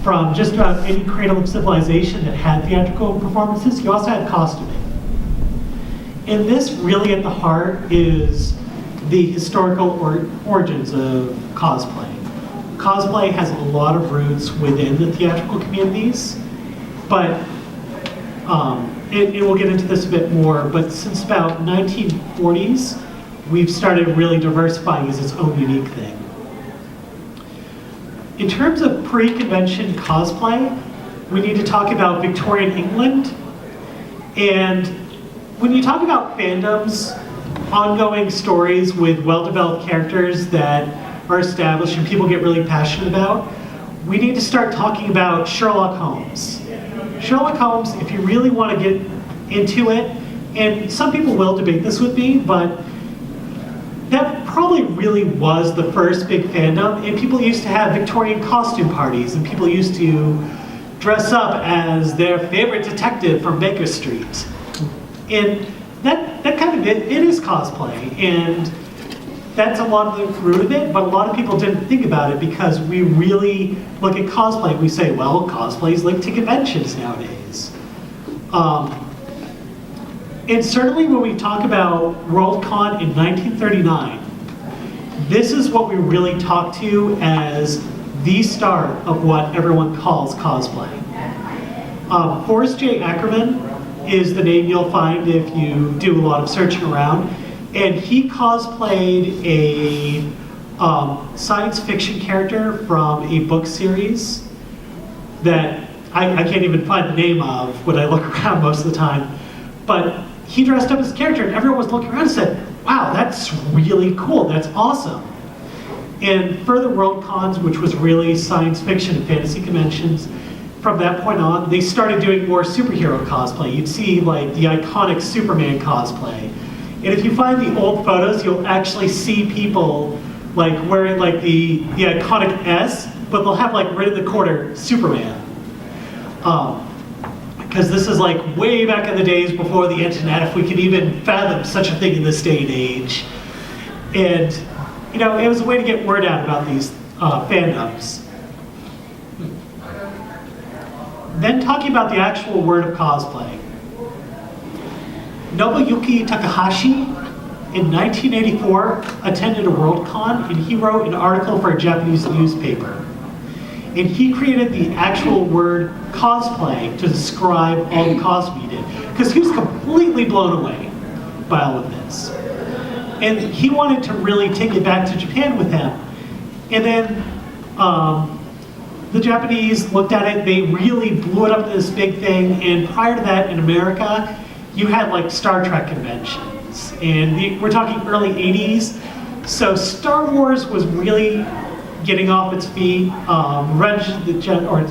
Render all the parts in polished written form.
from just about any cradle of civilization that had theatrical performances. You also had costuming. And this really at the heart is the historical origins of cosplay. Cosplay has a lot of roots within the theatrical communities, but we'll get into this a bit more, but since about 1940s, we've started really diversifying as its own unique thing. In terms of pre-convention cosplay, we need to talk about Victorian England. And when you talk about fandoms, ongoing stories with well-developed characters that are established and people get really passionate about, we need to start talking about Sherlock Holmes. Sherlock Holmes, if you really want to get into it, and some people will debate this with me, but that probably really was the first big fandom, and people used to have Victorian costume parties, and people used to dress up as their favorite detective from Baker Street. And that kind of, it is cosplay, and that's a lot of the root of it, but a lot of people didn't think about it because we really look at cosplay and we say, well, cosplay is linked to conventions nowadays. And certainly when we talk about Worldcon in 1939, this is what we really talk to as the start of what everyone calls cosplay. Forrest J. Ackerman is the name you'll find if you do a lot of searching around. And he cosplayed a science fiction character from a book series that I can't even find the name of when I look around most of the time. But he dressed up as a character and everyone was looking around and said, wow, that's really cool, that's awesome. And further Worldcons, which was really science fiction and fantasy conventions, from that point on, they started doing more superhero cosplay. You'd see like the iconic Superman cosplay. And if you find the old photos, you'll actually see people like wearing like the iconic S, but they'll have like right in the corner, Superman. Because this is like way back in the days before the internet, if we could even fathom such a thing in this day and age. And, you know, it was a way to get word out about these fandoms. Then talking about the actual word of cosplay. Nobuyuki Takahashi in 1984 attended a Worldcon and he wrote an article for a Japanese newspaper. And he created the actual word cosplay to describe all the cosplay he did. Because he was completely blown away by all of this. And he wanted to really take it back to Japan with him. And then the Japanese looked at it, they really blew it up to this big thing. And prior to that in America, you had like Star Trek conventions. And we're talking early 80s. So Star Wars was really getting off its feet. Return of the Jedi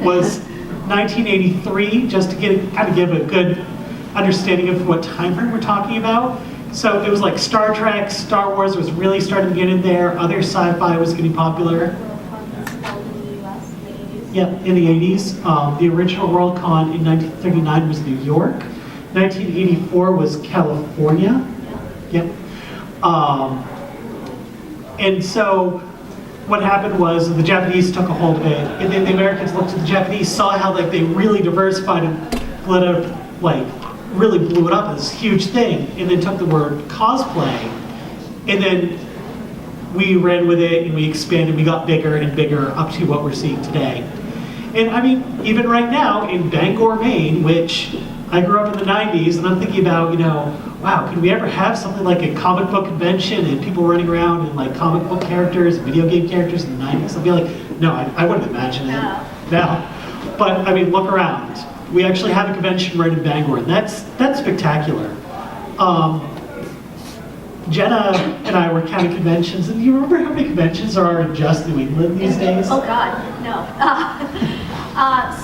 was 1983, just to kind of give a good understanding of what time frame we're talking about. So it was like Star Trek, Star Wars was really starting to get in there, other sci-fi was getting popular. Yep, in the 80s. The original Worldcon in 1939 was New York. 1984 was California. Yep. And so what happened was the Japanese took a hold of it, and then the Americans looked at the Japanese, saw how like they really diversified and let it, like really blew it up as this huge thing, and then took the word cosplay, and then we ran with it and we expanded, we got bigger and bigger up to what we're seeing today. And I mean, even right now in Bangor, Maine, which I grew up in the 90s, and I'm thinking about, you know, wow, could we ever have something like a comic book convention and people running around in like comic book characters, video game characters in the 90s? I'd be like, no, I wouldn't imagine it. No. But I mean, look around. We actually have a convention right in Bangor, and that's spectacular. Jenna and I were counting conventions, and do you remember how many conventions there are in just New England these days? Oh God, no.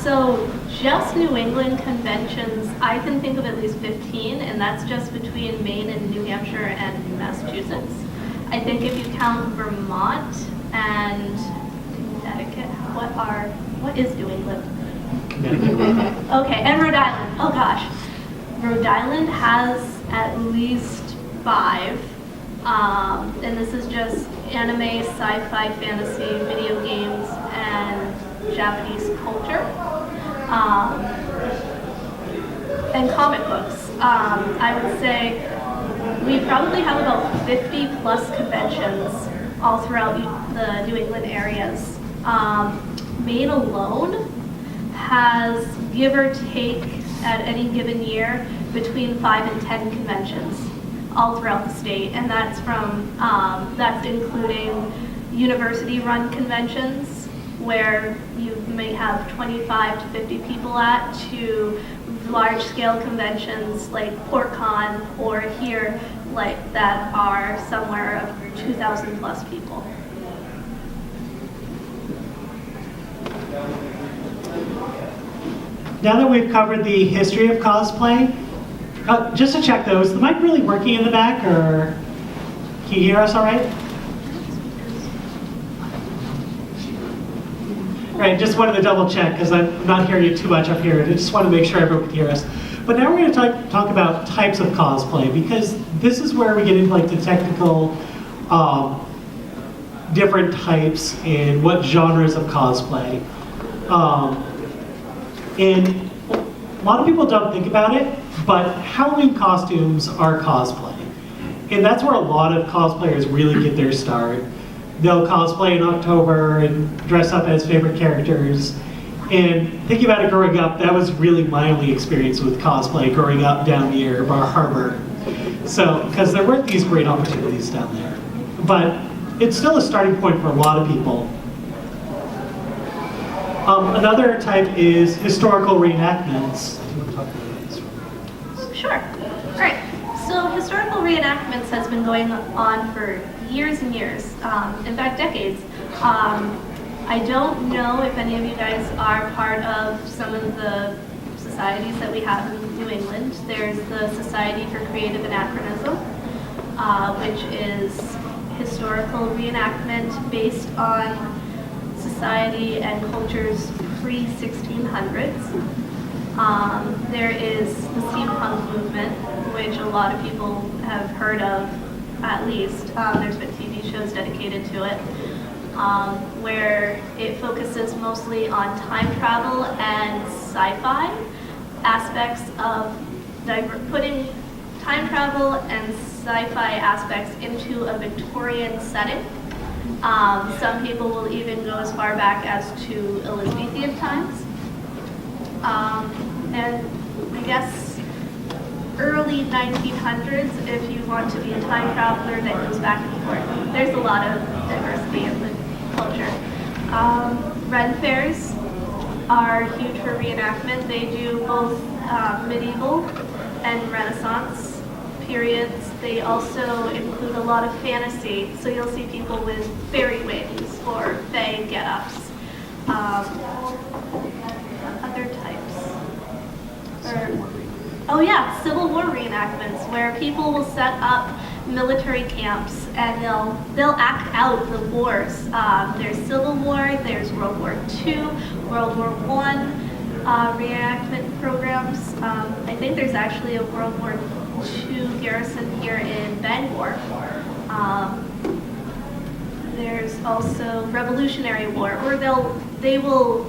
So just New England conventions, I can think of at least 15, and that's just between Maine and New Hampshire and Massachusetts. I think if you count Vermont and Connecticut, what is New England? Okay, and Rhode Island. Oh gosh. Rhode Island has at least 5. And this is just anime, sci-fi, fantasy, video games, Japanese culture. And comic books. I would say we probably have about 50 plus conventions all throughout the New England areas. Maine alone has, give or take, at any given year, between 5 and 10 conventions all throughout the state, and that's from that's including university-run conventions where you may have 25 to 50 people at, to large-scale conventions like PortCon or here, like that are somewhere of 2,000 plus people. Now that we've covered the history of cosplay, just to check though, is the mic really working in the back, or can you hear us all right? Right, just wanted to double check because I'm not hearing you too much up here. I just want to make sure everyone can hear us. But now we're going to talk about types of cosplay, because this is where we get into like the technical different types and what genres of cosplay. And a lot of people don't think about it, but Halloween costumes are cosplay. And that's where a lot of cosplayers really get their start. They'll cosplay in October and dress up as favorite characters. And thinking about it growing up, that was really my only experience with cosplay growing up down near Bar Harbor. So, because there weren't these great opportunities down there. But it's still a starting point for a lot of people. Another type is historical reenactments. Do you want to talk about this? Sure. All right. So historical reenactments has been going on for years and years, in fact, decades. I don't know if any of you guys are part of some of the societies that we have in New England. There's the Society for Creative Anachronism, which is historical reenactment based on society and cultures pre-1600s. There is the steampunk movement, which a lot of people have heard of, at least. There's been TV shows dedicated to it, where it focuses mostly on time travel and sci-fi aspects of putting time travel and sci-fi aspects into a Victorian setting. Some people will even go as far back as to Elizabethan times. And I guess early 1900s, if you want to be a time traveler that goes back and forth. There's a lot of diversity in the culture. Ren fairs are huge for reenactment. They do both medieval and Renaissance periods. They also include a lot of fantasy, so you'll see people with fairy wings or fae get-ups. Other types. Oh yeah, Civil War reenactments, where people will set up military camps and they'll act out the wars. There's Civil War, there's World War II, World War I reenactment programs. I think there's actually a World War II garrison here in Bangor. There's also Revolutionary War, where they will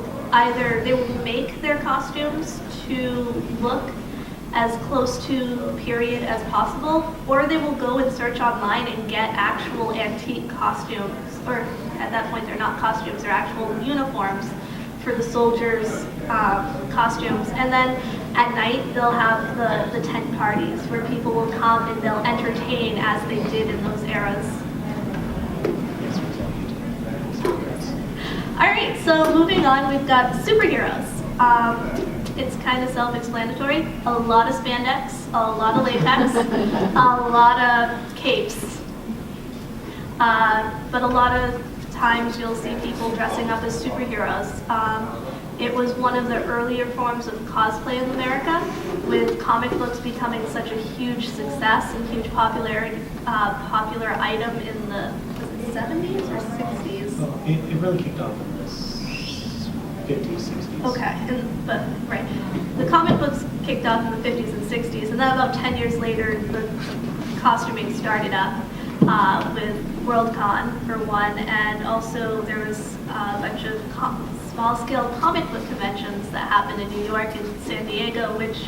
make their costumes to look as close to period as possible, or they will go and search online and get actual antique costumes, or at that point they're not costumes, they're actual uniforms for the soldiers' costumes. And then at night they'll have the tent parties where people will come and they'll entertain as they did in those eras. All right, so moving on, we've got superheroes. It's kind of self-explanatory. A lot of spandex, a lot of latex, a lot of capes. But a lot of times you'll see people dressing up as superheroes. It was one of the earlier forms of cosplay in America, with comic books becoming such a huge success and huge popular item in the 70s or 60s? Oh, it really kicked off in the 50s, 60s. Okay, right. The comic books kicked off in the 50s and 60s, and then about 10 years later, the costuming started up with Worldcon for one, and also there was a bunch of small-scale comic book conventions that happen in New York and San Diego, which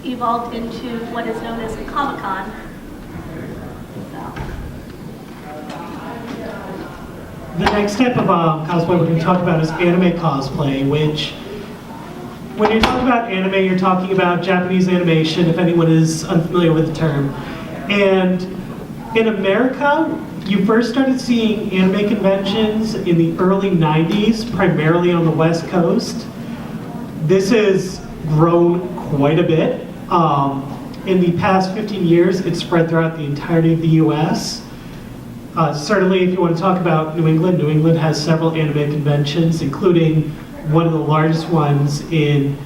evolved into what is known as Comic-Con. The next type of cosplay we're going to talk about is anime cosplay, which, when you're talking about anime, you're talking about Japanese animation, if anyone is unfamiliar with the term. And in America, you first started seeing anime conventions in the early 90s, primarily on the West Coast. This has grown quite a bit. In the past 15 years, it's spread throughout the entirety of the US. Certainly, if you want to talk about New England has several anime conventions, including one of the largest ones in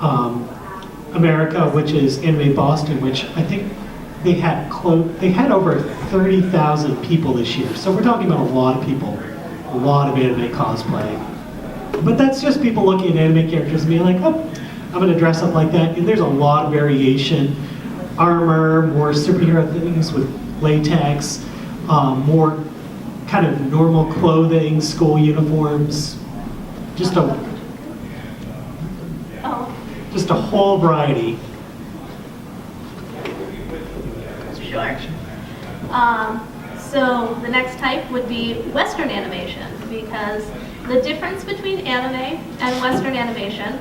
America, which is Anime Boston, which I think they had over 30,000 people this year. So we're talking about a lot of people, a lot of anime cosplay. But that's just people looking at anime characters and being like, oh, I'm going to dress up like that. And there's a lot of variation. Armor, more superhero things with latex, more kind of normal clothing, school uniforms, just a whole variety. Sure. So the next type would be Western animation, because the difference between anime and Western animation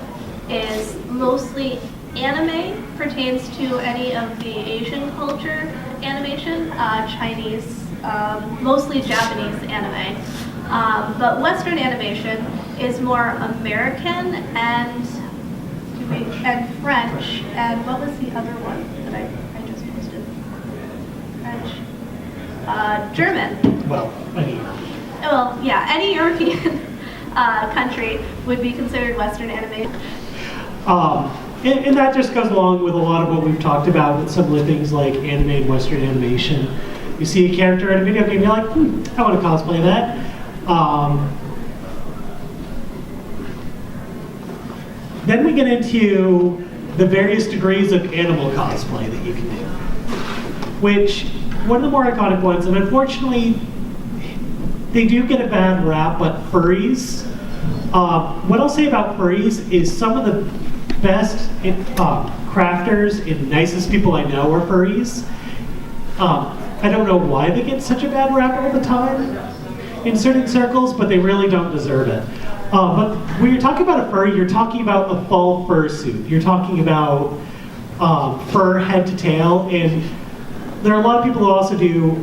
is mostly anime pertains to any of the Asian culture animation, Chinese, mostly Japanese anime. But Western animation is more American and French, and what was the other one that I just posted? French. German. Well, any European country would be considered Western animation. And that just goes along with a lot of what we've talked about with some of the things like anime and Western animation. You see a character in a video game, you're like, I want to cosplay that. Then we get into the various degrees of animal cosplay that you can do, which one of the more iconic ones, and unfortunately, they do get a bad rap, but furries. What I'll say about furries is some of the best crafters and nicest people I know are furries. I don't know why they get such a bad rap all the time in certain circles, but they really don't deserve it. But when you're talking about a furry, you're talking about a full fursuit. You're talking about fur head to tail, and there are a lot of people who also do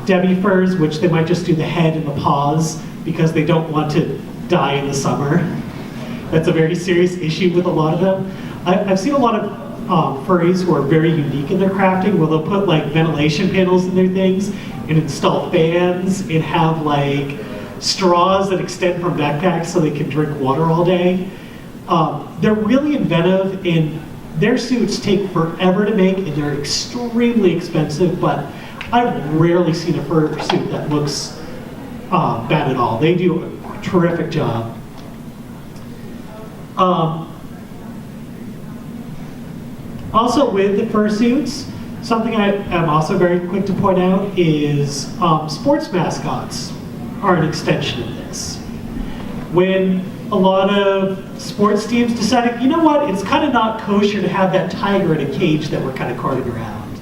demi-furs, which they might just do the head and the paws because they don't want to die in the summer. That's a very serious issue with a lot of them. I've seen a lot of furries who are very unique in their crafting, where they'll put like ventilation panels in their things and install fans and have like straws that extend from backpacks so they can drink water all day. They're really inventive, and their suits take forever to make, and they're extremely expensive, but I've rarely seen a fur suit that looks bad at all. They do a terrific job. Also with the fursuits, something I'm also very quick to point out is sports mascots are an extension of this. When a lot of sports teams decided, you know what, it's kind of not kosher to have that tiger in a cage that we're kind of carting around.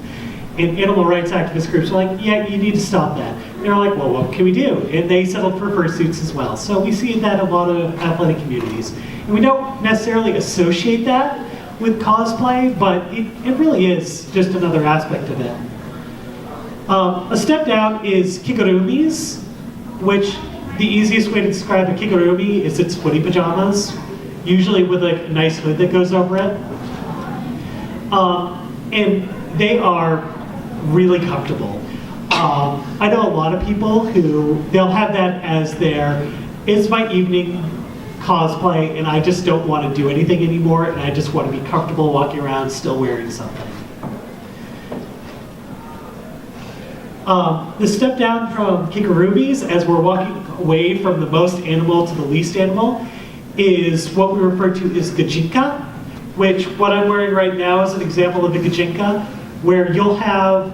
And animal rights activist groups are like, yeah, you need to stop that. And they're like, well, what can we do? And they settled for fursuits as well. So we see that in a lot of athletic communities. And we don't necessarily associate that with cosplay, but it really is just another aspect of it. A step down is kigurumis, which the easiest way to describe a kigurumi is it's footy pajamas, usually with like a nice hood that goes over it. And they are really comfortable. I know a lot of people who, they'll have that as their, it's my evening cosplay and I just don't want to do anything anymore and I just want to be comfortable walking around still wearing something. The step down from kigurumis, as we're walking away from the most animal to the least animal, is what we refer to as gajinka, which what I'm wearing right now is an example of a gajinka, where you'll have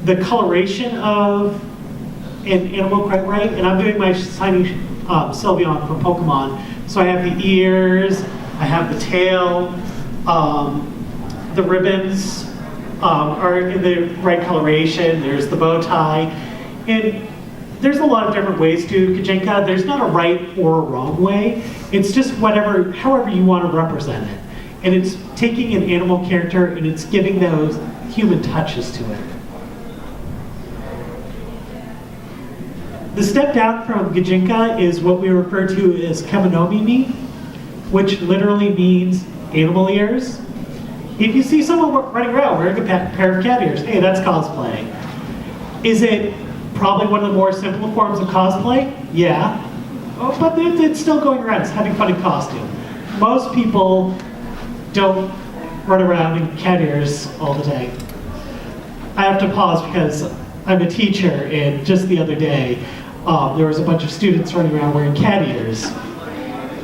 the coloration of an animal quite right, and I'm doing my Sylveon from Pokemon. So I have the ears, I have the tail, the ribbons are in the right coloration, there's the bow tie, and there's a lot of different ways to do Kajinka. There's not a right or a wrong way. It's just however you want to represent it. And it's taking an animal character and it's giving those human touches to it. The step down from Kajinka is what we refer to as Kemonomimi, which literally means animal ears. If you see someone running around wearing a pair of cat ears, hey, that's cosplay. Is it probably one of the more simple forms of cosplay? Yeah. Oh, but it's still going around. It's having fun in costume. Most people don't run around in cat ears all the time. I have to pause because I'm a teacher, and just the other day, there was a bunch of students running around wearing cat ears.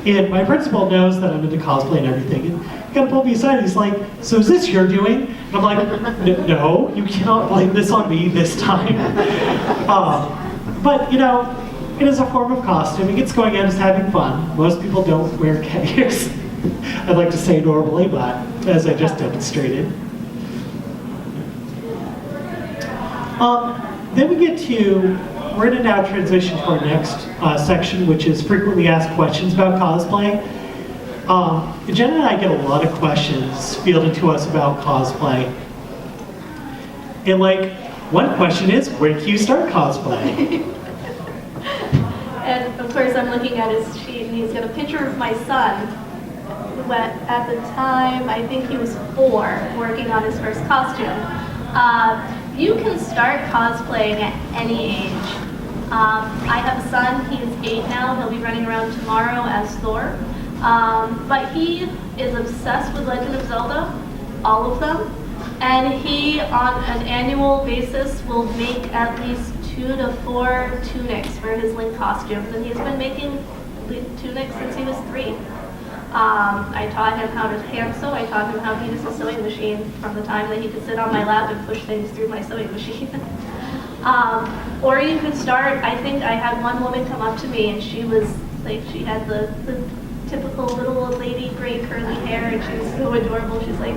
And my principal knows that I'm into cosplay and everything, and he kind of pulled me aside and he's like, so is this your doing? And I'm like, no, you cannot blame this on me this time. But you know, it is a form of costume. It gets going out as having fun. Most people don't wear cat ears. I'd like to say normally, but as I just demonstrated. Then we get to, we're gonna now transition to our next section, which is frequently asked questions about cosplay. Jenna and I get a lot of questions fielded to us about cosplay. And like, one question is, where did you start cosplay? And of course I'm looking at his sheet and he's got a picture of my son, who at the time, I think he was 4, working on his first costume. You can start cosplaying at any age. I have a son, he's 8 now, he'll be running around tomorrow as Thor. But he is obsessed with Legend of Zelda, all of them. And he, on an annual basis, will make at least 2 to 4 tunics for his Link costumes. And he's been making tunics since he was 3. I taught him how to hand sew. I taught him how to use a sewing machine from the time that he could sit on my lap and push things through my sewing machine. Or you could start, I think I had one woman come up to me and she was like, she had the typical little old lady, gray curly hair, and she was so adorable. She's like,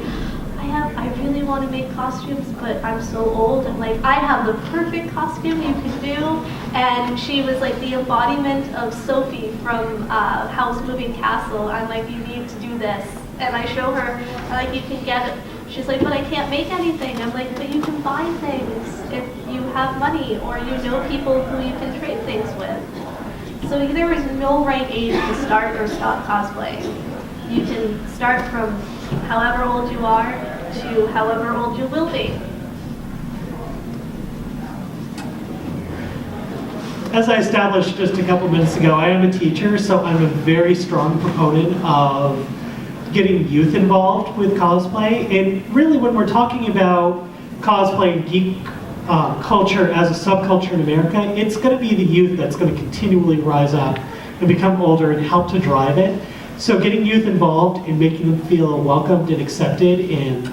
I really want to make costumes, but I'm so old. And like, I have the perfect costume you can do. And she was like the embodiment of Sophie from House Moving Castle. I'm like, you need to do this. And I show her, like, you can get it. She's like, but I can't make anything. I'm like, but you can buy things if you have money or you know people who you can trade things with. So there is no right age to start or stop cosplaying. You can start from however old you are to however old you will be. As I established just a couple minutes ago, I am a teacher, so I'm a very strong proponent of getting youth involved with cosplay. And really when we're talking about cosplay and geek culture as a subculture in America, it's going to be the youth that's going to continually rise up and become older and help to drive it. So getting youth involved and making them feel welcomed and accepted and,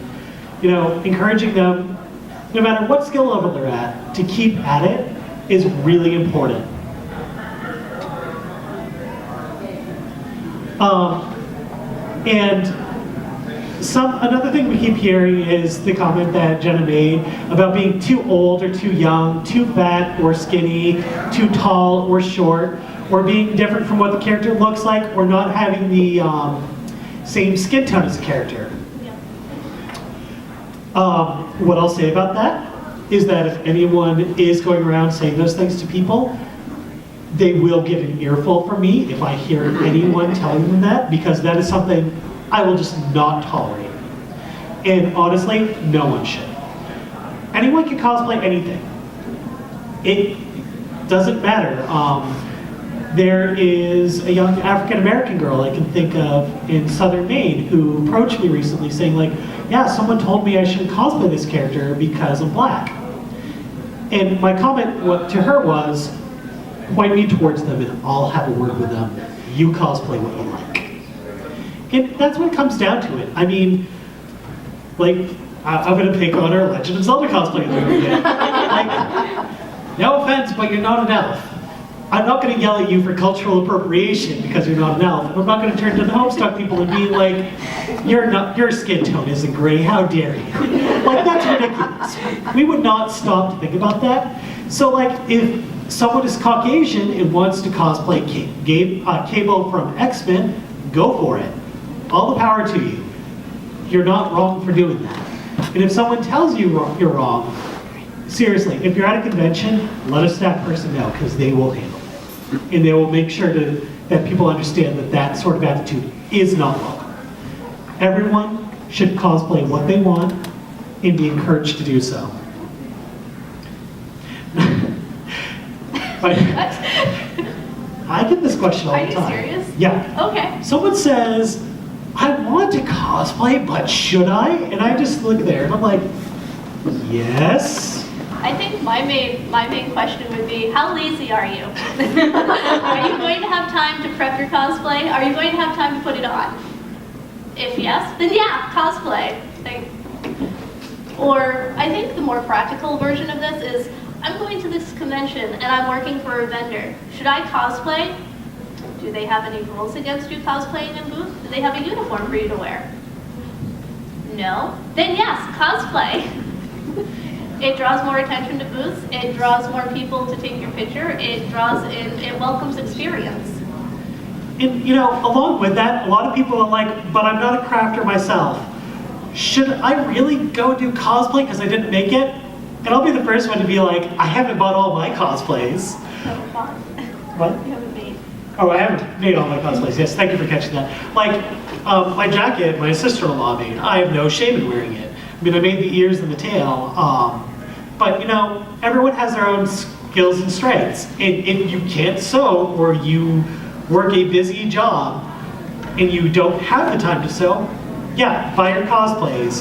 you know, encouraging them, no matter what skill level they're at, to keep at it is really important. Another thing we keep hearing is the comment that Jenna made about being too old or too young, too fat or skinny, too tall or short, or being different from what the character looks like, or not having the same skin tone as the character. Yeah. What I'll say about that is that if anyone is going around saying those things to people, they will get an earful from me if I hear anyone telling them that, because that is something I will just not tolerate. And honestly, no one should. Anyone can cosplay anything. It doesn't matter. There is a young African-American girl I can think of in southern Maine who approached me recently saying like, yeah, someone told me I shouldn't cosplay this character because I'm black. And my comment to her was, point me towards them and I'll have a word with them. You cosplay what you like. And that's what it comes down to it. I mean, like, I'm gonna pick on our Legend of Zelda cosplay again. Like, no offense, but you're not an elf. I'm not going to yell at you for cultural appropriation because you're not an elf. And I'm not going to turn to the Homestuck people and be like, your skin tone isn't gray, how dare you? Like, that's ridiculous. We would not stop to think about that. So like, if someone is Caucasian and wants to cosplay Cable from X-Men, go for it. All the power to you. You're not wrong for doing that. And if someone tells you you're wrong, seriously, if you're at a convention, let a staff person know, because they will handle it. And they will make sure that people understand that that sort of attitude is not welcome. Everyone should cosplay what they want and be encouraged to do so. But I get this question all the time. Are you serious? Yeah. Okay. Someone says, I want to cosplay, but should I? And I just look there and I'm like, yes. I think my main question would be, how lazy are you? Are you going to have time to prep your cosplay? Are you going to have time to put it on? If yes, then yeah, cosplay. Or I think the more practical version of this is, I'm going to this convention and I'm working for a vendor. Should I cosplay? Do they have any rules against you cosplaying in booth? Do they have a uniform for you to wear? No? Then yes, cosplay. It draws more attention to booths, it draws more people to take your picture, it welcomes experience. And you know, along with that, a lot of people are like, but I'm not a crafter myself. Should I really go do cosplay because I didn't make it? And I'll be the first one to be like, I haven't bought all my cosplays. So fun. What? You haven't made. Oh, I haven't made all my cosplays. Yes, thank you for catching that. Like, my jacket, my sister-in-law made. I have no shame in wearing it. I mean, I made the ears and the tail. But you know, everyone has their own skills and strengths. And if you can't sew, or you work a busy job, and you don't have the time to sew, yeah, buy your cosplays.